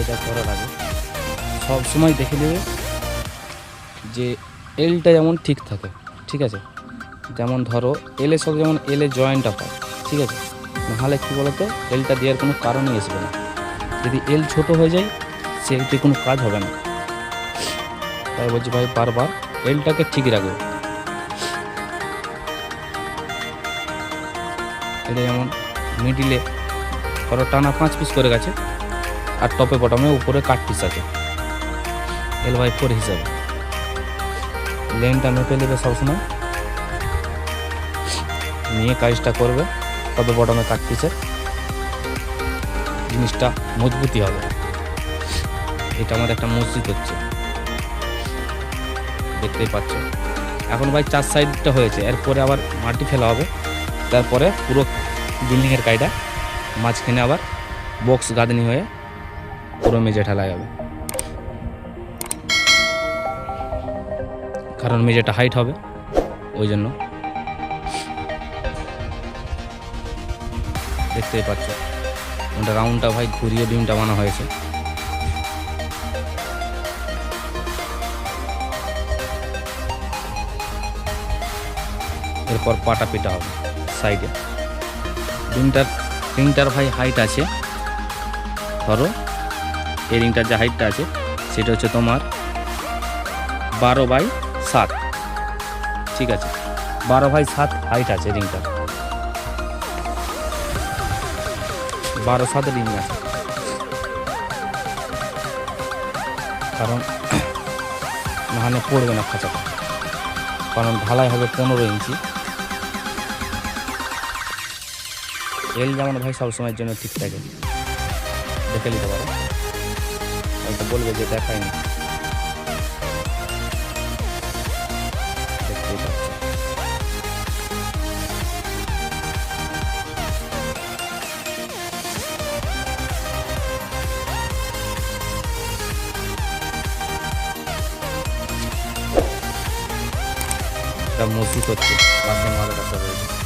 কাজটা করার আগে সব সময় দেখে নেবে যে এলটা যেমন ঠিক থাকে, ঠিক আছে? যেমন ধরো এলে সব যেমন এলে জয়েন্টটা পায়, ঠিক আছে? নাহলে কী বলো তো, এলটা দেওয়ার কোনো কারণই আসবে না। যদি এল ছোট হয়ে যায় সেতে কোনো কাজ হবে না। তাই বলছি ভাই বারবার এলটাকে ঠিক রাখবে। এটা যেমন মিডিলে ধরো টানা 5 পিস করে গেছে, আর টপে বটমে উপরে কাট পিস আছে L/4 হিসাবে। লেনটা মেপে নেবে সবসময়, নিয়ে কাজটা করবে। টপে বটমে কাট পিসের জিনিসটা মজবুতি হবে। এটা আমার একটা মসজিদ হচ্ছে, দেখতেই পাচ্ছ। এখন ভাই 4 সাইডটা হয়েছে, এরপরে আবার মাটি ফেলা হবে। তারপরে পুরো বিল্ডিংয়ের কাজটা মাঝখানে আবার বক্স গাঁথনি হয়ে পুরো মেঝে ঢালা যাবে, কারণ মেঝেটা হাইট হবে ওই জন্য। দেখতেই পাচ্ছ ওটা রাউন্ডটা ভাই ঘুরিয়ে ডিমটা বানা হয়েছে। এরপর পাটা পিটা হবে সাইডে। রিংটার ভাই হাইট আছে, ধরো এই রিংটার যে হাইটটা আছে সেটা হচ্ছে তোমার 12/7, ঠিক আছে? 12/7 হাইট আছে রিংটার, 12/7 রিং আছে। কারণ নাহলে পড়বে না খাঁচাটা, কারণ ঢালাই হবে 15 ইঞ্চি। এল যেমন ভাই সবসময়ের জন্য ঠিক থাকে, দেখে নিতে পারো। হয়তো বলবে যে দেখায়নি, দেখতেই পাচ্ছ। এটা মসজিদ হচ্ছে, বাথরুম আলাদা রয়েছে।